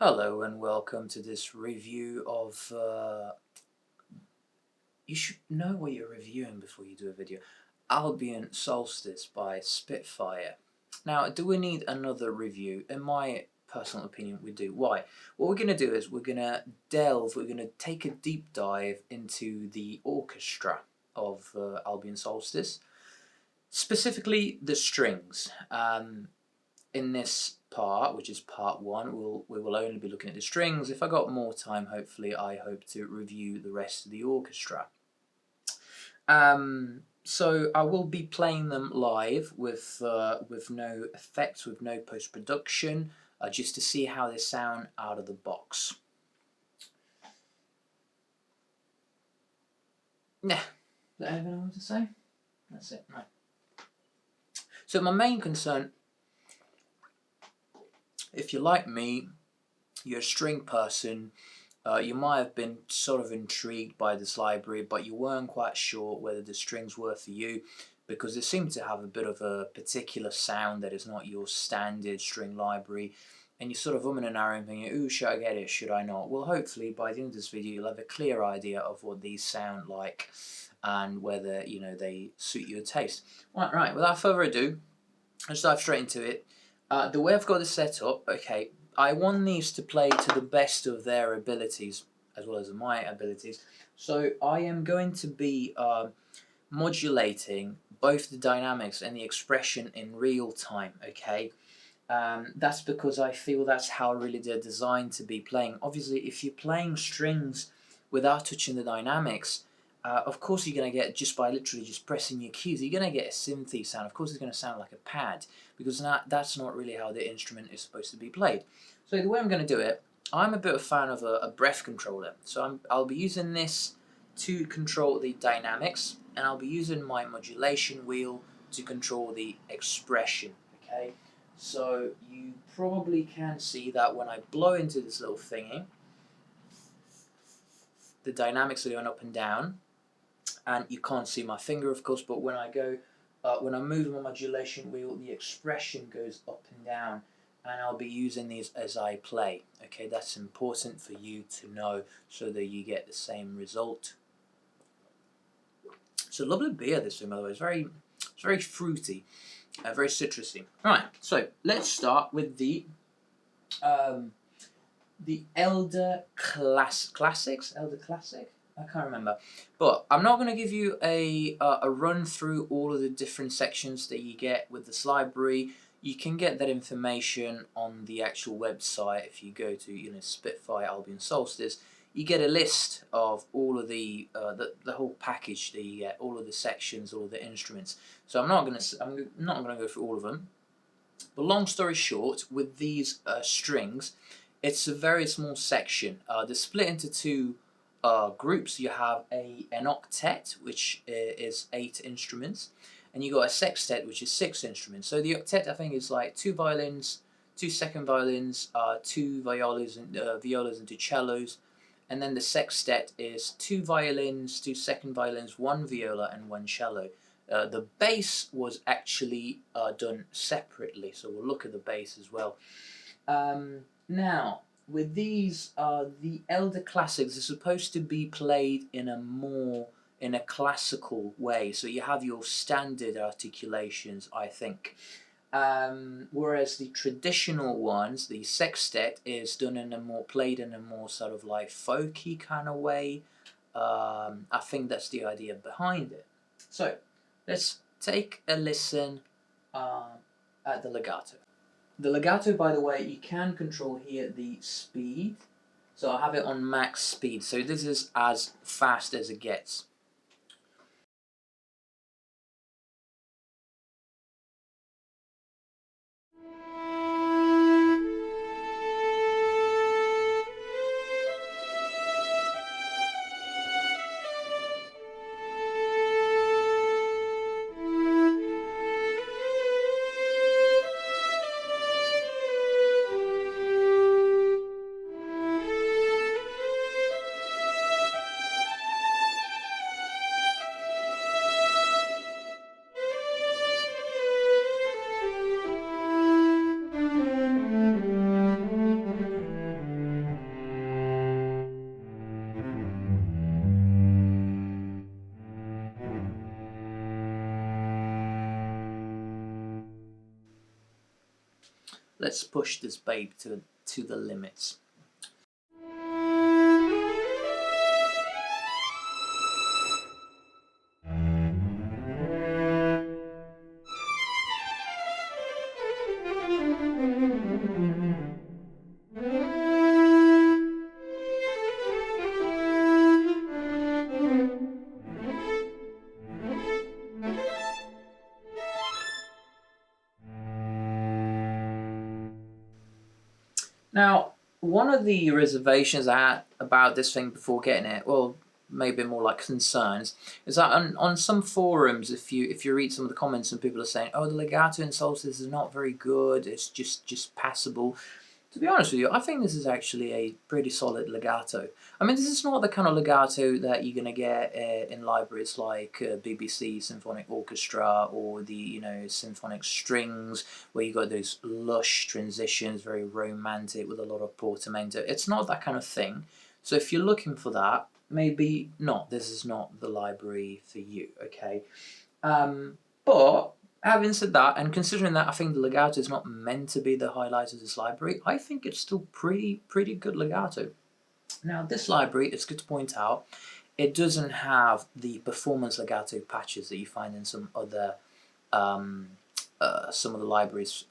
Hello and welcome to this review of, you should know what you're reviewing before you do a video, Albion Solstice by Spitfire. Now, do we need another review? In my personal opinion, we do. Why? What we're going to do is we're going to take a deep dive into the orchestra of Albion Solstice, specifically the strings. In this part, which is part one, we will only be looking at the strings. If I got more time, hopefully I hope to review the rest of the orchestra. So I will be playing them live with no effects, with no post-production, just to see how they sound out of the box. Yeah, is that anything I want to say? That's it, right. So my main concern, if you're like me, you're a string person, you might have been sort of intrigued by this library, but you weren't quite sure whether the strings were for you, because they seem to have a bit of a particular sound that is not your standard string library, and you're sort of umming and ahhing thinking, ooh, should I get it, should I not? Well, hopefully by the end of this video you'll have a clear idea of what these sound like and whether, you know, they suit your taste. Right, without further ado, let's dive straight into it. The way I've got this set up, okay, I want these to play to the best of their abilities as well as my abilities. So I am going to be modulating both the dynamics and the expression in real time, okay? That's because I feel that's how really they're designed to be playing. Obviously, if you're playing strings without touching the dynamics, of course you're going to get, just by literally just pressing your keys, you're going to get a synthy sound. Of course it's going to sound like a pad, because that's not really how the instrument is supposed to be played. So the way I'm going to do it, I'm a bit of a fan of a breath controller. So I'll be using this to control the dynamics, and I'll be using my modulation wheel to control the expression, okay? So you probably can see that when I blow into this little thingy, the dynamics are going up and down, and you can't see my finger, of course, but when I go, when I move my modulation wheel, the expression goes up and down, and I'll be using these as I play. Okay, that's important for you to know so that you get the same result. It's a lovely beer, this one, by the way. It's very fruity, very citrusy. Right, so let's start with the Elder Classics. Elder Classic. I can't remember, but I'm not going to give you a run through all of the different sections that you get with this library. You can get that information on the actual website. If you go to Spitfire Albion Solstice, you get a list of all of the whole package that you get, all of the sections, all of the instruments. So I'm not going to go through all of them. But long story short, with these strings, it's a very small section. They're split into two groups. You have an octet, which is 8 instruments, and you got a sextet, which is 6 instruments. So the octet, I think, is like 2 violins, 2 second violins, 2 violas and 2 cellos, and then the sextet is 2 violins, 2 second violins, 1 viola, and 1 cello. The bass was actually done separately, so we'll look at the bass as well. Now, with these, the Elder Classics are supposed to be played in a classical way. So you have your standard articulations, I think. Whereas the traditional ones, the sextet, is done played in a more sort of like folky kind of way. I think that's the idea behind it. So let's take a listen at the legato. The legato, by the way, you can control here the speed. So I have it on max speed. So this is as fast as it gets. let's push this babe to the limits. Now, one of the reservations I had about this thing before getting it, well, maybe more like concerns, is that on some forums, if you read some of the comments and people are saying, oh, the Legato in Solstice is not very good, it's just passable. To be honest with you, I think this is actually a pretty solid legato. I mean, this is not the kind of legato that you're going to get in libraries like BBC Symphonic Orchestra or the symphonic strings, where you got those lush transitions, very romantic with a lot of portamento. It's not that kind of thing. So if you're looking for that, maybe not. This is not the library for you, okay? But having said that, and considering that I think the legato is not meant to be the highlight of this library, I think it's still pretty good legato. Now, this library, it's good to point out, it doesn't have the performance legato patches that you find in some other some of the libraries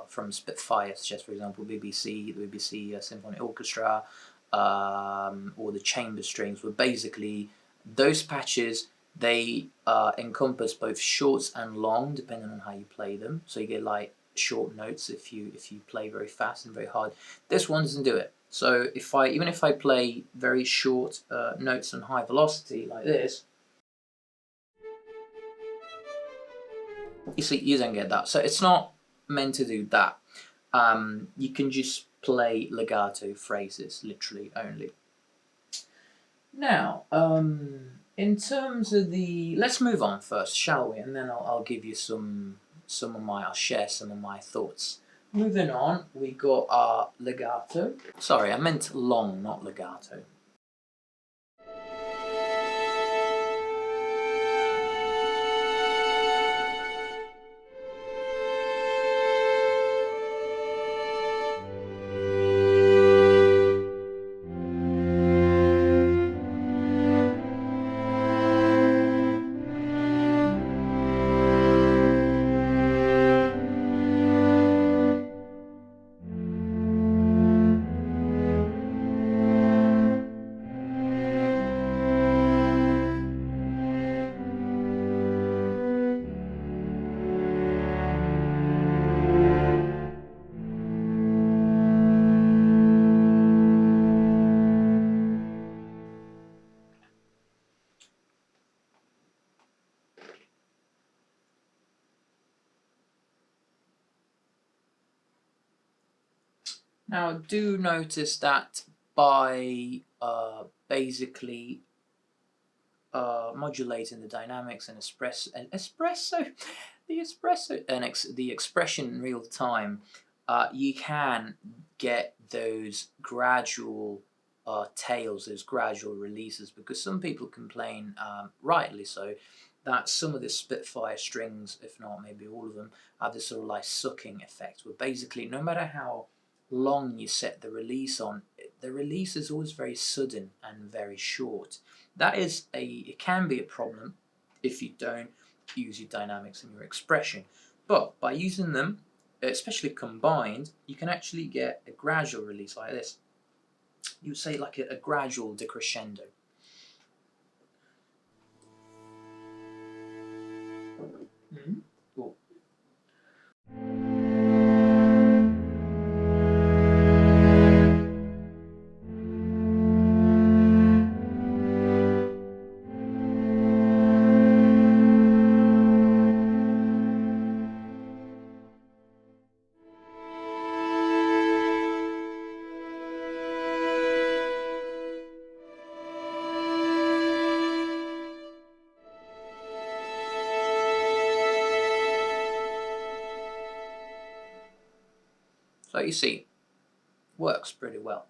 from Spitfire, such as, for example, the BBC Symphonic Orchestra, or the chamber strings, where basically those patches, they encompass both shorts and long, depending on how you play them. So you get like short notes if you play very fast and very hard. This one doesn't do it. So even if I play very short notes on high velocity like this, you see, you don't get that. So it's not meant to do that. You can just play legato phrases, literally only. Now, in terms of let's move on first, shall we? And then I'll give you I'll share some of my thoughts. Moving on, we got our legato. Sorry, I meant long, not legato. Now, do notice that by basically modulating the dynamics and the expression in real time, you can get those gradual tails, those gradual releases, because some people complain, rightly so, that some of the Spitfire strings, if not maybe all of them, have this sort of like sucking effect, where basically no matter how long you set the release on, the release is always very sudden and very short. It can be a problem if you don't use your dynamics and your expression. But by using them, especially combined, you can actually get a gradual release like this. You would say like a gradual decrescendo. Cool. So you see, works pretty well.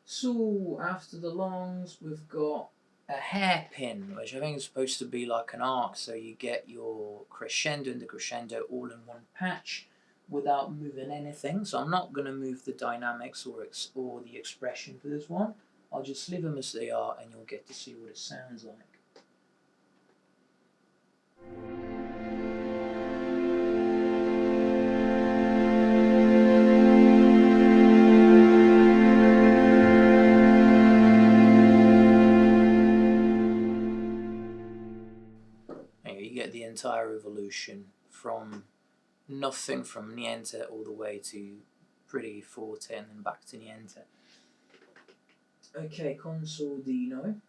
So after the longs, we've got a hairpin, which I think is supposed to be like an arc, so you get your crescendo and the crescendo all in one patch without moving anything. So I'm not going to move the dynamics or the expression for this one. I'll just leave them as they are, and you'll get to see what it sounds like. You get the entire evolution from nothing, from niente all the way to pretty forte and then back to niente. Okay, consordino.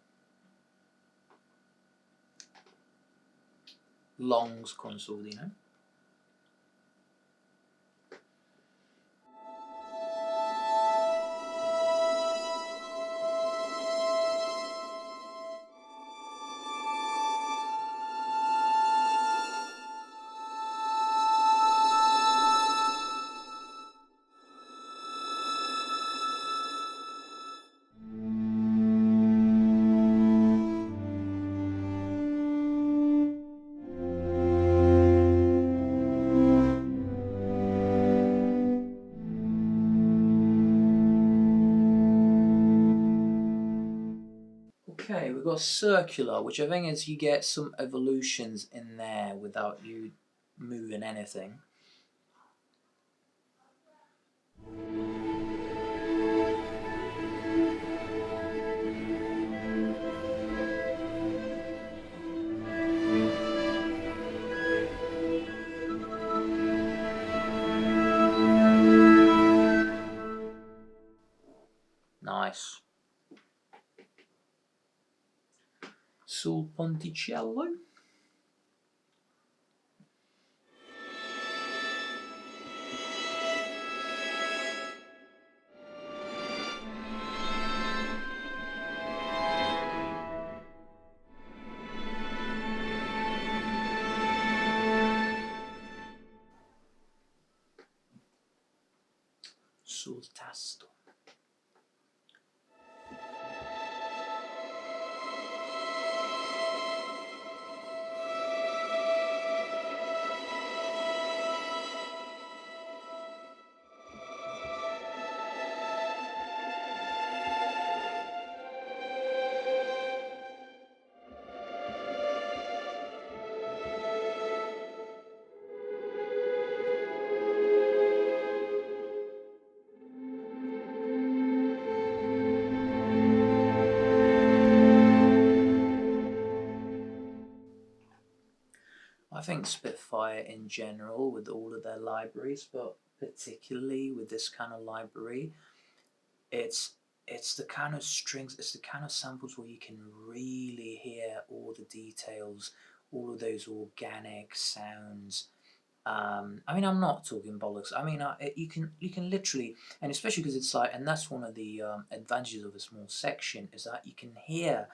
Long's consordino. Okay, we've got circular, which I think is you get some evolutions in there without you moving anything. Nice. Sul ponticello. Sul tasto. I think Spitfire in general, with all of their libraries, but particularly with this kind of library, it's the kind of strings, it's the kind of samples where you can really hear all the details, all of those organic sounds. I mean, I'm not talking bollocks. I mean, you can literally, and especially because it's like, and that's one of the advantages of a small section is that you can hear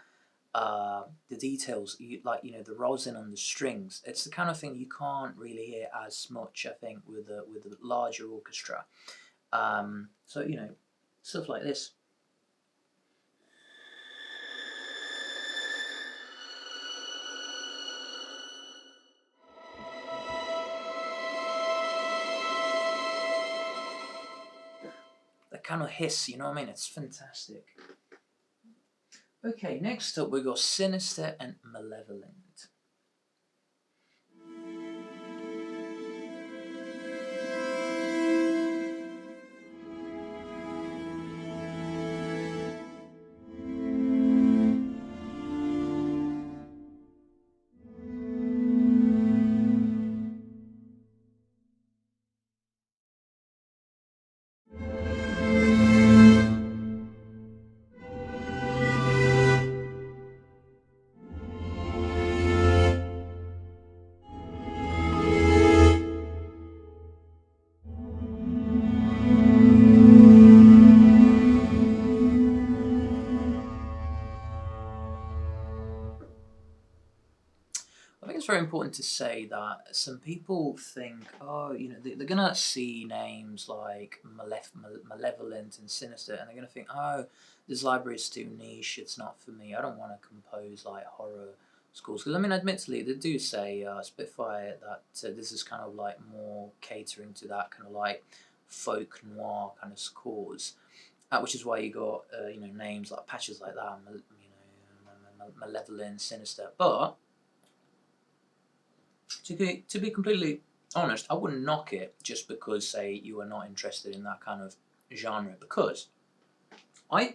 the details, the rosin on the strings. It's the kind of thing you can't really hear as much, I think, with a larger orchestra. So stuff like this. That kind of hiss, you know what I mean? It's fantastic. Okay, next up we got Sinister and Malevolent. important to say that some people think, oh, you know, they're gonna see names like malevolent and sinister, and they're gonna think, oh, this library is too niche. It's not for me. I don't want to compose like horror scores. Because I mean, admittedly, they do say Spitfire that this is kind of like more catering to that kind of like folk noir kind of scores, which is why you got you know, names like patches like that, you know, malevolent, sinister. But to be completely honest, I wouldn't knock it just because, say, you are not interested in that kind of genre, because I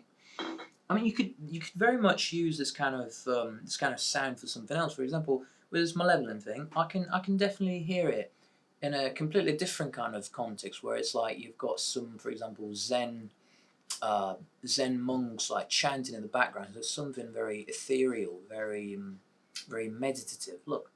mean, you could very much use this kind of sound for something else. For example, with this malevolent thing, I can definitely hear it in a completely different kind of context, where it's like you've got some, for example, Zen monks like chanting in the background. There's something very ethereal, very very meditative. Look.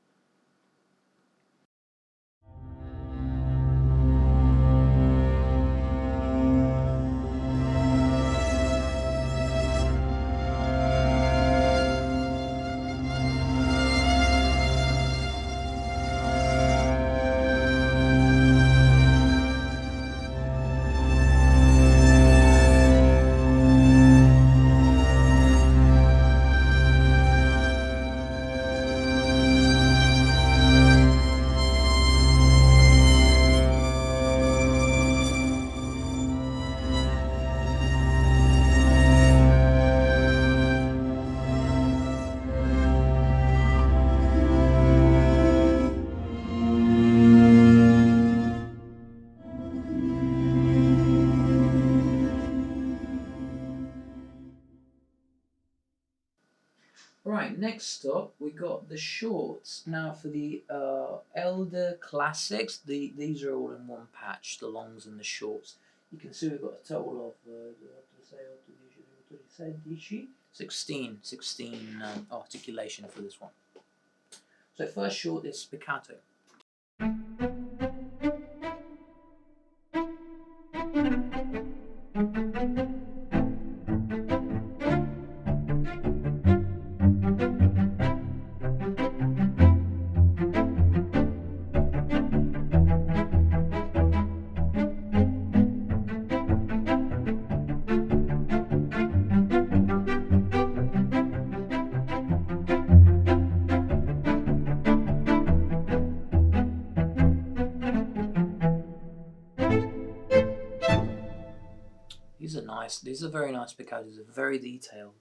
Right, next up we got the shorts. Now for the Elder Classics, these are all in one patch, the longs and the shorts. You can see we've got a total of 16 articulation for this one. So first short is spiccato. These are nice. These are very nice spiccatos. They're very detailed.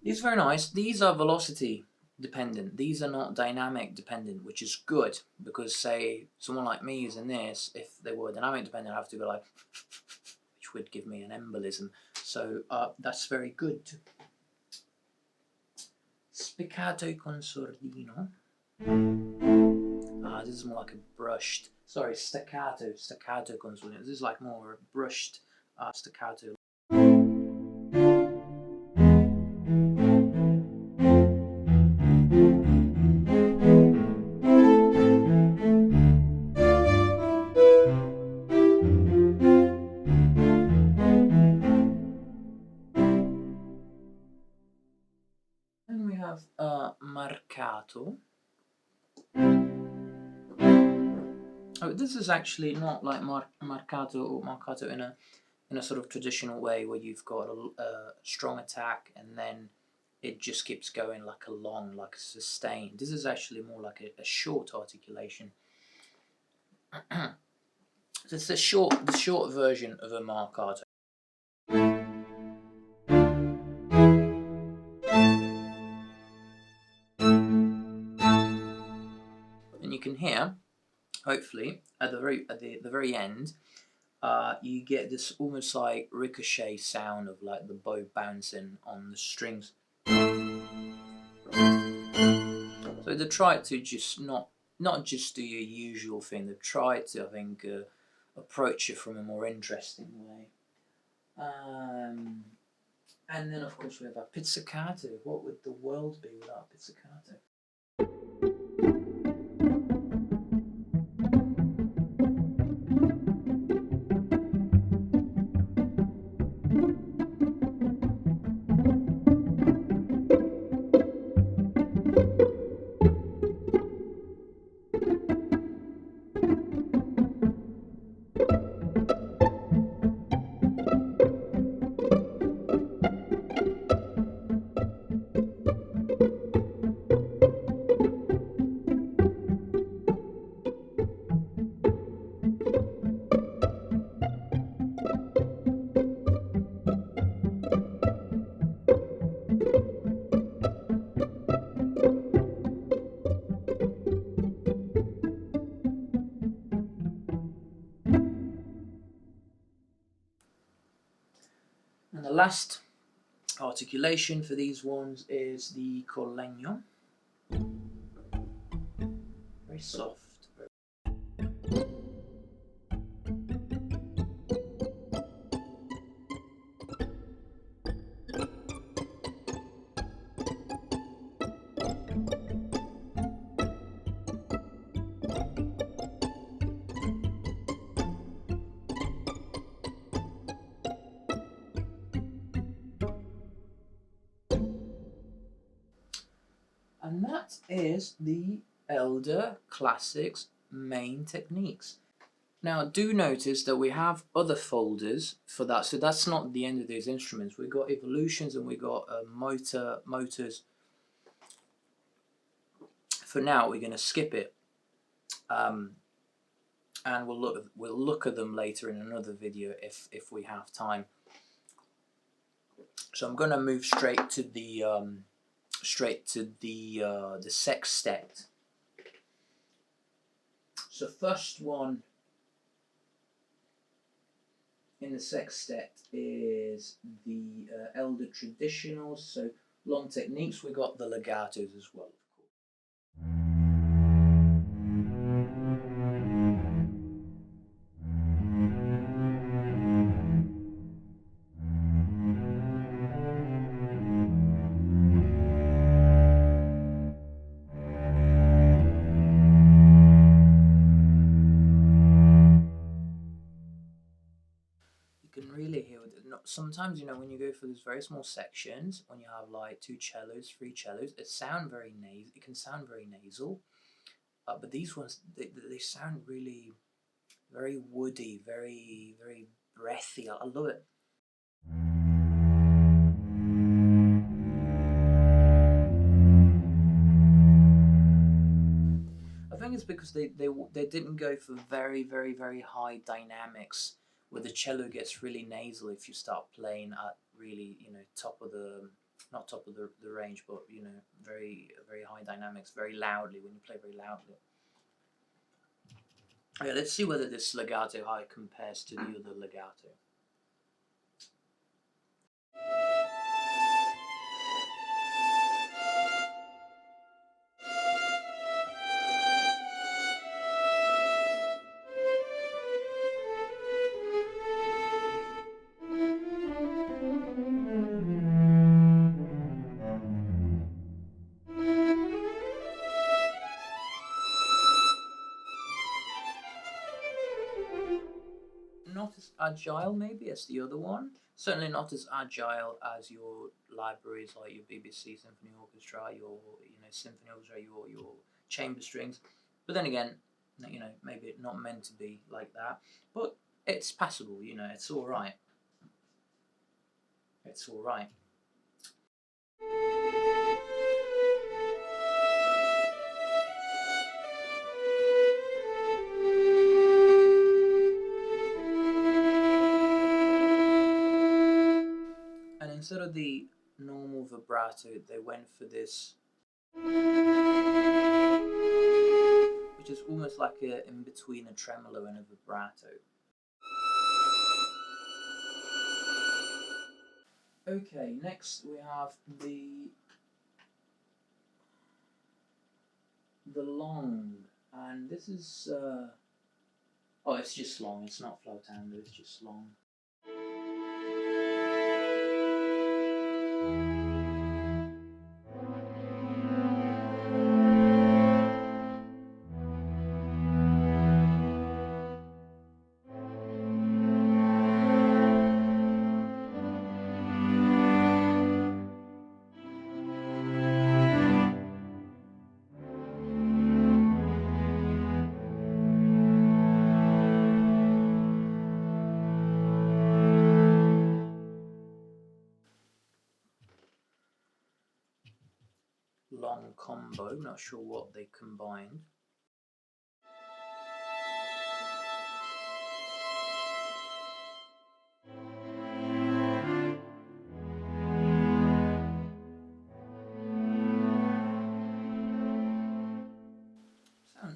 These are very nice. These are velocity dependent. These are not dynamic dependent, which is good, because say someone like me using this, if they were dynamic dependent, I'd have to be like, which would give me an embolism. So that's very good. Spiccato con sordino. This is more like a brushed. Sorry, staccato con sordino. This is like more a brushed staccato. Then we have marcato. Oh, this is actually not like marcato in a sort of traditional way, where you've got a strong attack and then it just keeps going like a long, like a sustain. This is actually more like a short articulation. So it's the short version of a marcato. And you can hear, hopefully, at the very end, you get this almost like ricochet sound of like the bow bouncing on the strings. So they try to just not not just do your usual thing. They've tried to, I think, approach it from a more interesting way. And then, of course, we have our pizzicato. What would the world be without pizzicato? And the last articulation for these ones is the collegno. Very soft. And that is the Elder Classics main techniques. Now, do notice that we have other folders for that, so that's not the end of these instruments. We've got evolutions and we've got motors. For now, we're going to skip it, and we'll look at them later in another video if we have time. So I'm going to move straight to the Sextet. So first one in the Sextet is the Elder Traditionals, so long techniques. We got the legatos as well, of course. Can really hear it. Sometimes, when you go for those very small sections, when you have like 2 cellos, 3 cellos, it can sound very nasal. But these ones, they sound really very woody, very, very breathy. I love it. I think it's because they didn't go for very, very, very high dynamics, where the cello gets really nasal if you start playing at really, top of the, not top of the range, but very, very high dynamics, very loudly, when you play very loudly. Okay, let's see whether this legato high compares to the other legato. Not as agile maybe as the other one. Certainly not as agile as your libraries like your BBC Symphony Orchestra, your Symphony Orchestra, your chamber strings. But then again, maybe not meant to be like that. But it's passable. It's all right. It's all right. And instead of the normal vibrato, they went for this, which is almost like in between a tremolo and a vibrato. Okay, next we have the long And this is oh, it's just long. It's not flautando. It's just long. Long combo, not sure what they combined.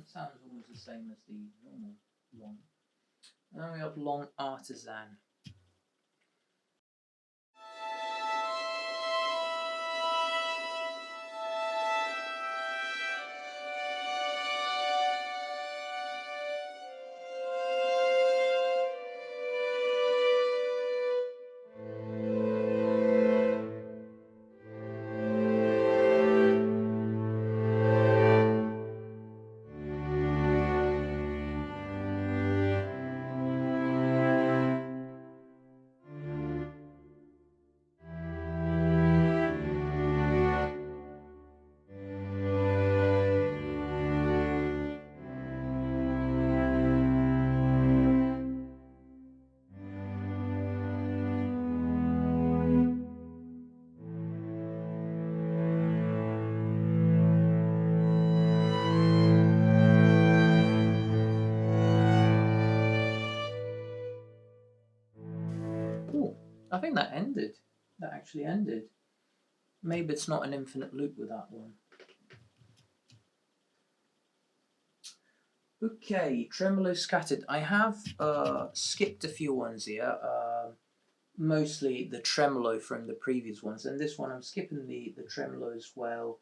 Sounds almost the same as the normal long. And then we have long artisan. Ooh, I think that ended. That actually ended. Maybe it's not an infinite loop with that one. Okay, tremolo scattered. I have skipped a few ones here. Mostly the tremolo from the previous ones, and this one I'm skipping the tremolo as well.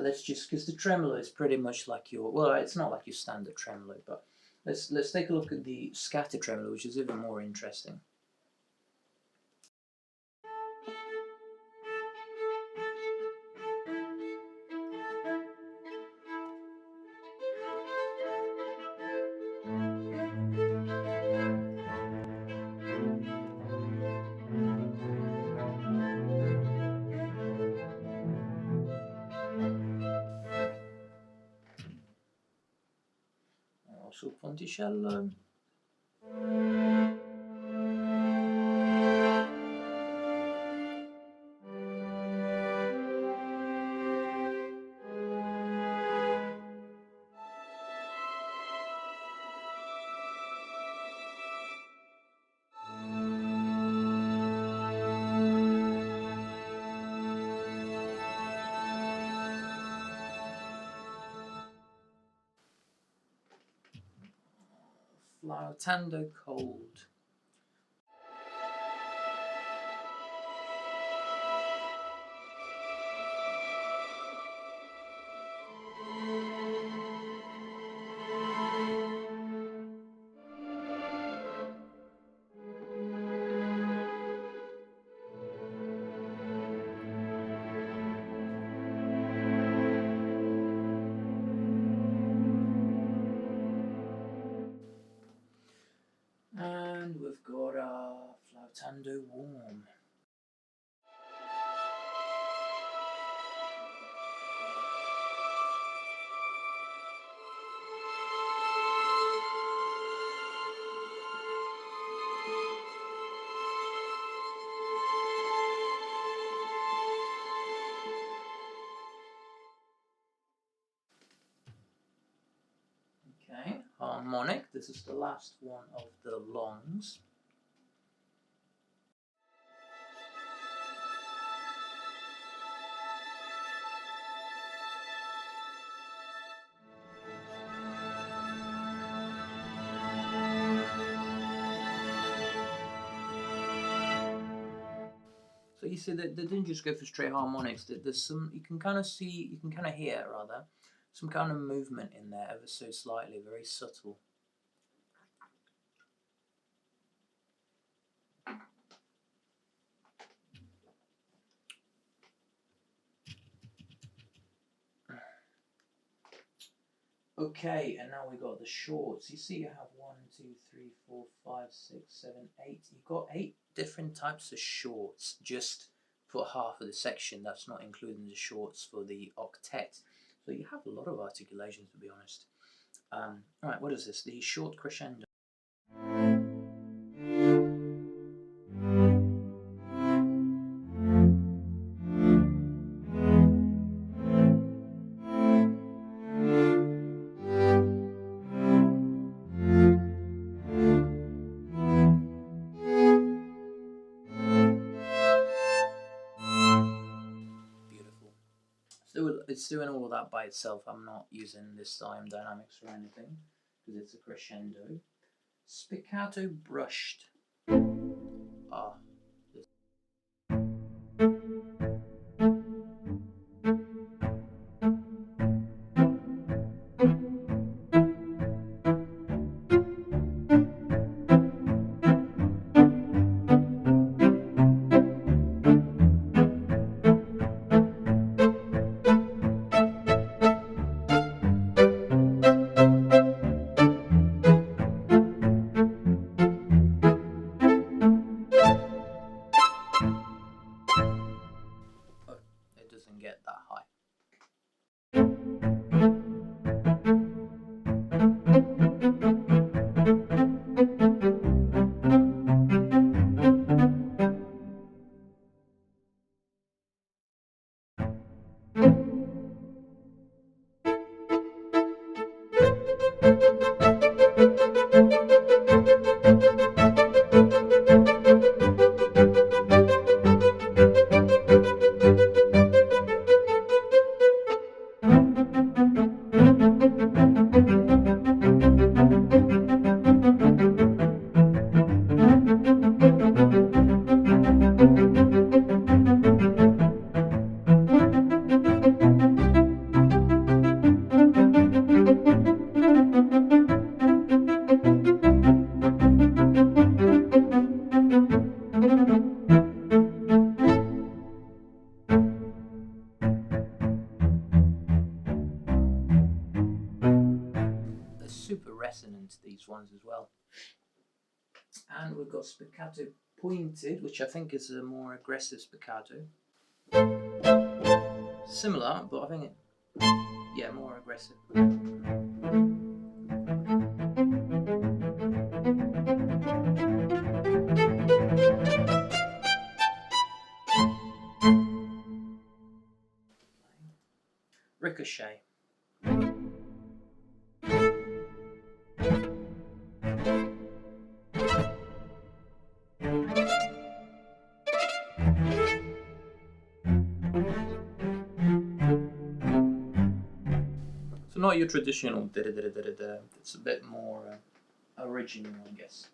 Let's just, because the tremolo is pretty much like your, well, it's not like your standard tremolo, but let's take a look at the scatter tremolo, which is even more interesting. Also ponticello. Flautando cold. And we've got our flautando warm. Okay, harmonic. This is the last one of the longs. So you see that they didn't just go for straight harmonics. That there's some, you can kind of see, you can kind of hear rather, some kind of movement in there, ever so slightly, very subtle. Okay, and now we got the shorts. You see you have 1, 2, 3, 4, 5, 6, 7, 8. You've got 8 different types of shorts just for half of the section. That's not including the shorts for the octet. So you have a lot of articulations, to be honest. Alright, what is this? The short crescendo. It's doing all of that by itself. I'm not using this time dynamics or anything because it's a crescendo. Spiccato brushed. Ah. It doesn't get that high. Super resonant, these ones as well. And we've got spiccato pointed, which I think is a more aggressive spiccato. Similar, but I think yeah, more aggressive. Ricochet. So not your traditional da-da-da-da-da-da. It's a bit more original, I guess.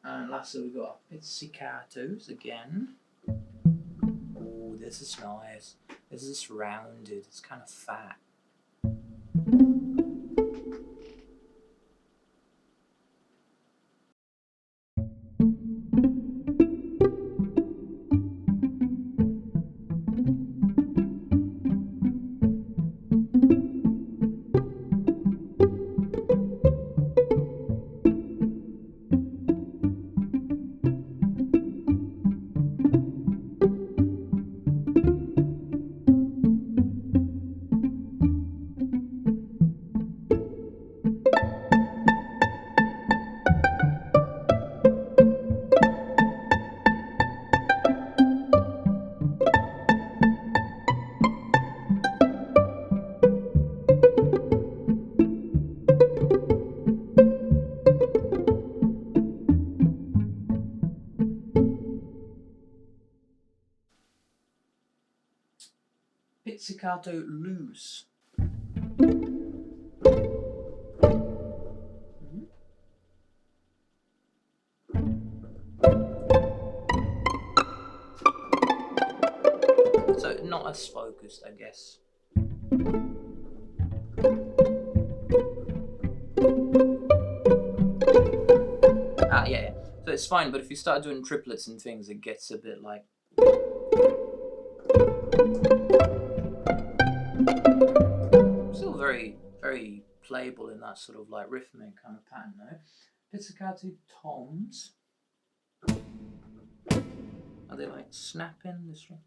And lastly, we've got pizzicatos again. Oh, this is nice. This is rounded. It's kind of fat. Pizzicato loose. So not as focused, I guess. it's fine. But if you start doing triplets and things, it gets a bit like. Still very, very playable in that sort of like rhythmic kind of pattern, though. Pizzicato toms. Are they like snapping this one?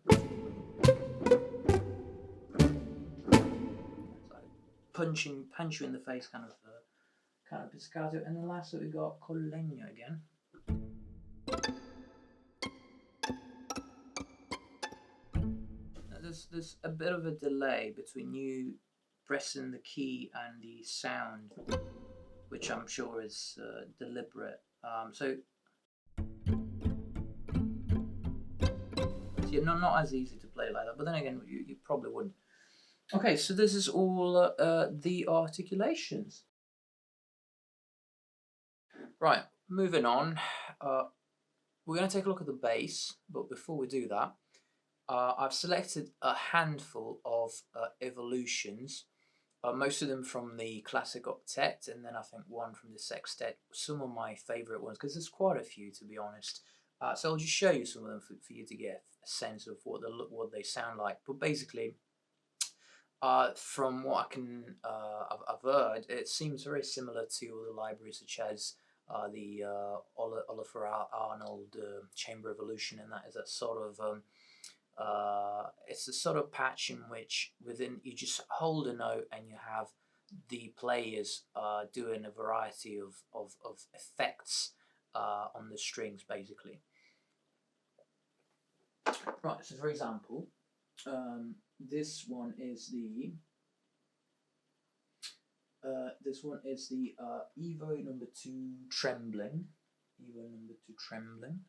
Punch you in the face kind of pizzicato. And then last we got Collegno again. Now there's a bit of a delay between you pressing the key and the sound, which I'm sure is deliberate. So yeah, not as easy to play like that, but then again, you probably wouldn't. Okay, so this is all the articulations. Right, moving on. We're going to take a look at the bass, but before we do that, I've selected a handful of evolutions, most of them from the classic Octet, and then I think one from the Sextet. Some of my favourite ones, because there's quite a few, to be honest. So I'll just show you some of them for you to get a sense of what they sound like. But basically, from what I can I've heard, it seems very similar to other libraries such as the Oliver Arnold Chamber Evolution, and that is a sort of it's a sort of patch in which within you just hold a note and you have the players doing a variety of effects on the strings, basically. Right, so for example, this one is the Evo number 2 trembling. Evo number 2 trembling.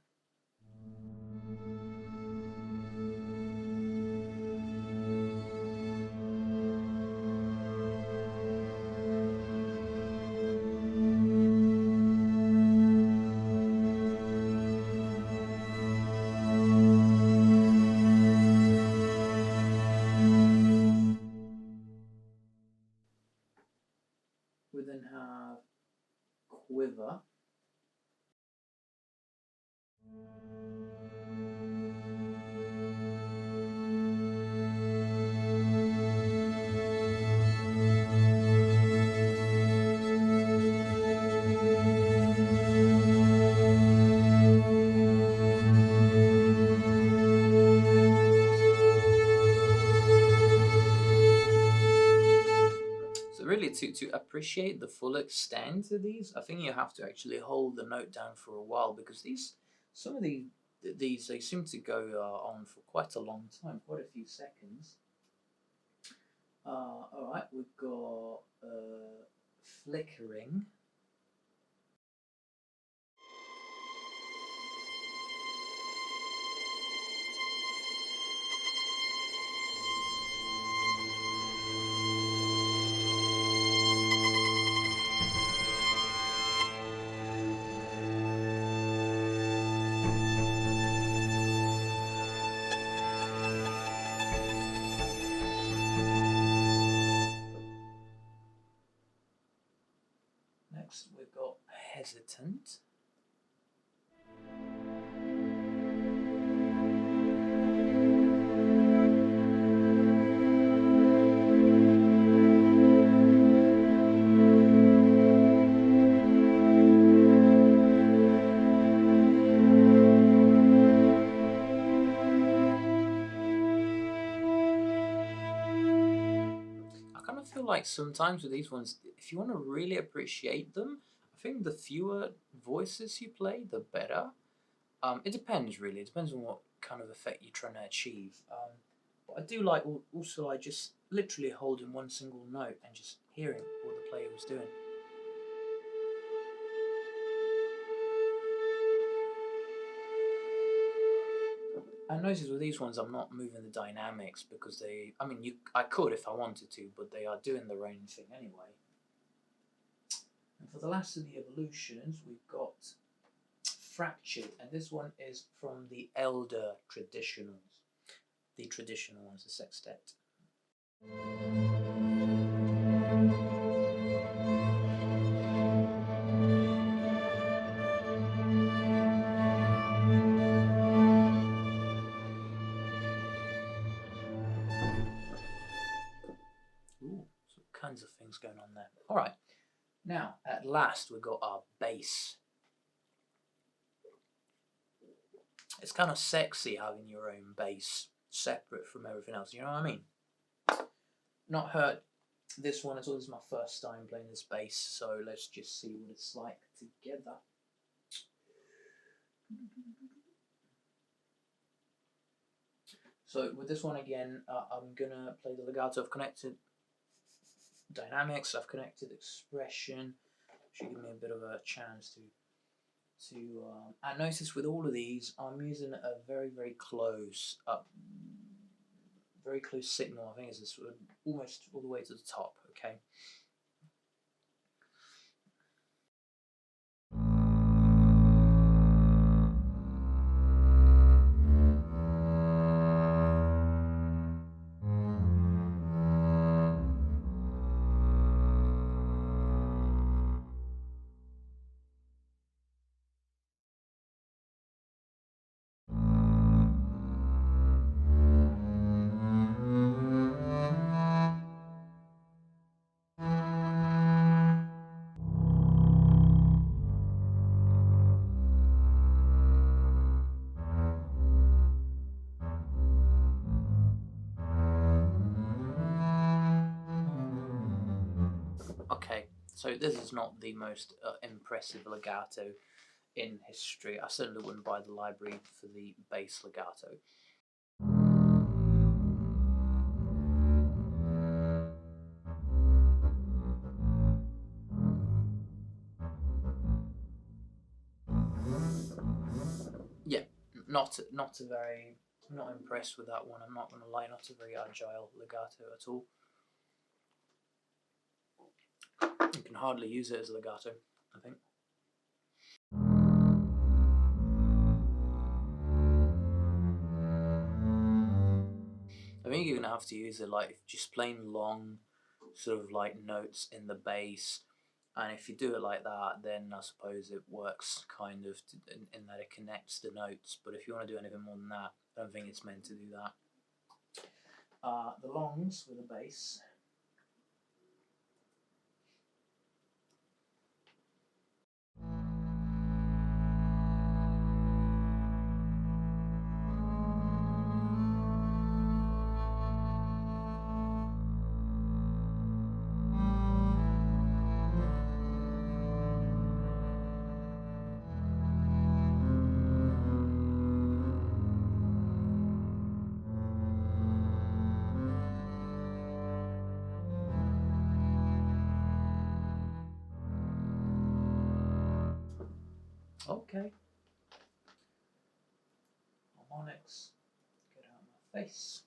We then have quiver. Really, to appreciate the full extent of these, I think you have to actually hold the note down for a while, because some of these they seem to go on for quite a long time, quite a few seconds. All right, we've got flickering. Next, we've got hesitant. Like sometimes with these ones, if you want to really appreciate them, I think the fewer voices you play, the better. It depends, really. It depends on what kind of effect you're trying to achieve. But I do like also like just literally holding one single note and just hearing what the player was doing. I noticed with these ones I'm not moving the dynamics because I could if I wanted to, but they are doing their own thing anyway. And for the last of the evolutions, we've got fractured, and this one is from the elder traditionals. The traditional ones, the Sextet. things going on there. All right, now at last we've got our bass. It's kind of sexy having your own bass separate from everything else, you know what I mean? Not heard this one at all. This is my first time playing this bass, so let's just see what it's like together. So with this one again, I'm gonna play the legato. I've connected dynamics, I've connected expression. Should give me a bit of a chance to I notice with all of these, I'm using a very close signal. I think it's this almost all the way to the top. Okay. Okay, so this is not the most impressive legato in history. I certainly wouldn't buy the library for the bass legato. Yeah, not impressed with that one. I'm not going to lie, not a very agile legato at all. You can hardly use it as legato, I think. I think you're going to have to use it like just plain long sort of like notes in the bass, and if you do it like that, then I suppose it works kind of in that it connects the notes. But if you want to do anything more than that, I don't think it's meant to do that. The longs with the bass. Okay. Harmonics, get out of my face.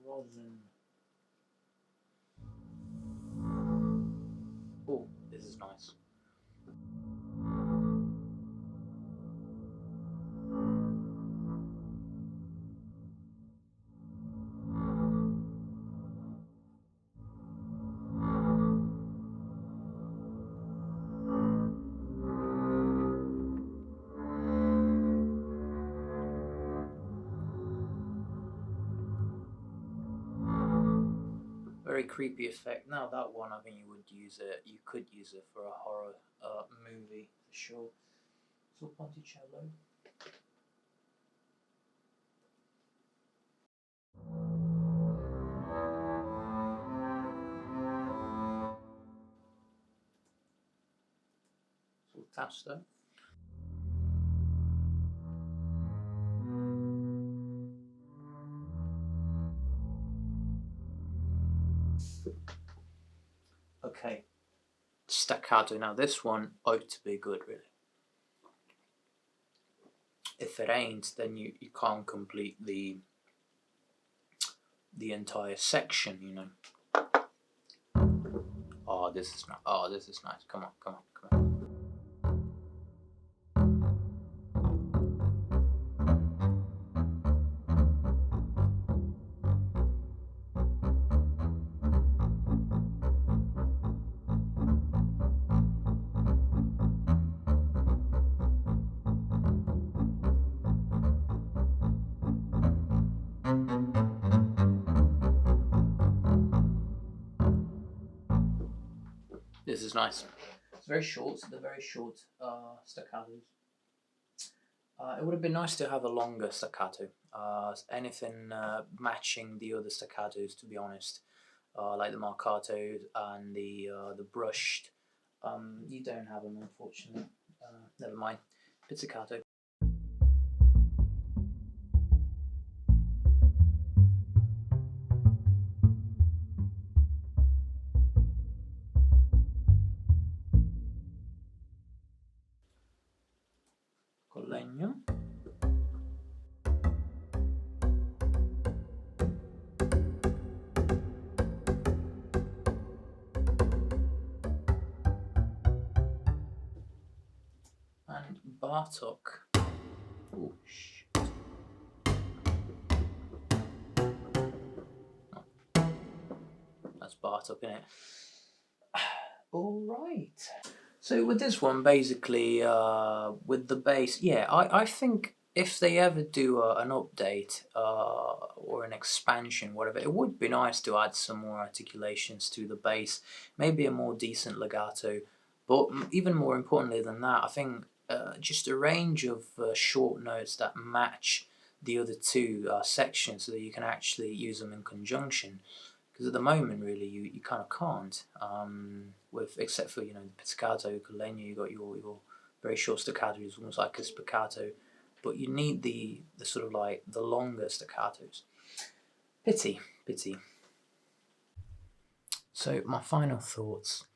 Rosin. Oh, this is nice. Very creepy effect. Now that one, I think you could use it for a horror movie for sure. So Ponticello. So Tasto. Okay, staccato. Now this one ought to be good, really. If it ain't, then you can't complete the entire section, you know. Oh, this is not. Oh, this is nice. Come on, come on, come on. This is nice. It's very short. They're very short staccatos. It would have been nice to have a longer staccato. Anything matching the other staccatos, to be honest, like the marcatos and the brushed. You don't have them, unfortunately. Never mind. Pizzicato. Legno. And Bartok. Oh, shit. That's Bartok, isn't it? Alright. So with this one, basically, with the bass, yeah, I think if they ever do an update or an expansion, whatever, it would be nice to add some more articulations to the bass, maybe a more decent legato, but even more importantly than that, I think just a range of short notes that match the other two sections so that you can actually use them in conjunction. Because at the moment, really, you kind of can't. Except for the pizzicato, Legno, you got your very short staccato, it's almost like a spiccato, but you need the sort of like the longer staccatos. Pity. So my final thoughts.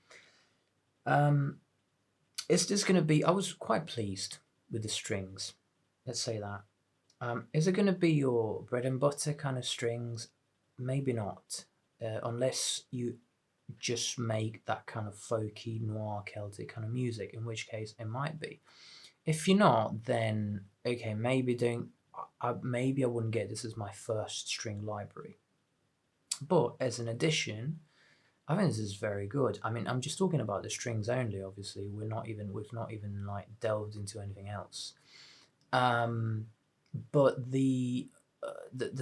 Is this going to be? I was quite pleased with the strings. Let's say that. Is it going to be your bread and butter kind of strings? Maybe not. Unless you just make that kind of folky, noir, Celtic kind of music, in which case it might be. If you're not, then okay, maybe maybe I wouldn't get this as my first string library. But as an addition, I think this is very good. I mean, I'm just talking about the strings only. Obviously, we've not even like delved into anything else. But the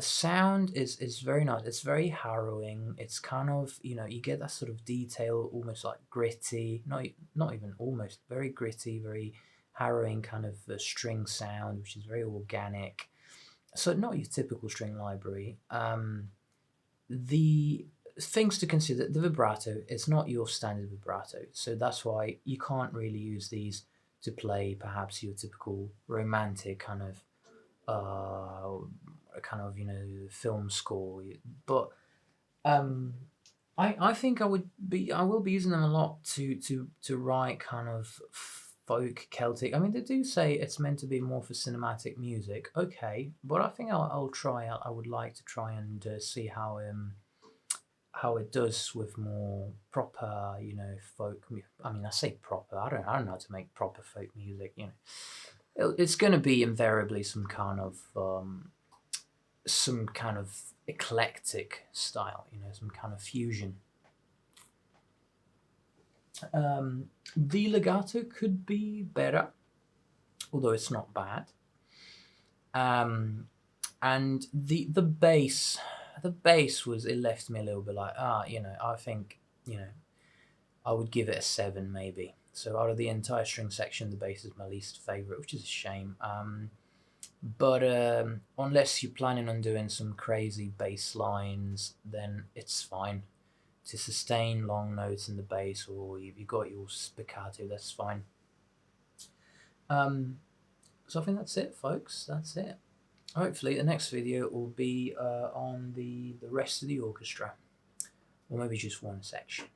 sound is very nice. It's very harrowing. It's kind of, you get that sort of detail, almost like gritty, not even almost, very gritty, very harrowing kind of string sound, which is very organic. So not your typical string library. The things to consider: the vibrato is not your standard vibrato, so that's why you can't really use these to play perhaps your typical romantic kind of film score. But I think I will be using them a lot to write kind of folk Celtic. I mean, they do say it's meant to be more for cinematic music. Okay, but I think I'll try. I would like to try and see how it does with more proper, folk. I mean, I say proper. I don't know how to make proper folk music. It's going to be invariably some kind of eclectic style, some kind of fusion. The legato could be better, although it's not bad. And the bass was, it left me a little bit like, I think, I would give it a 7 maybe. So out of the entire string section, the bass is my least favourite, which is a shame. But unless you're planning on doing some crazy bass lines, then it's fine. To sustain long notes in the bass, or if you've got your spiccato, that's fine. So I think that's it, folks. That's it. Hopefully the next video will be on the rest of the orchestra, or maybe just one section.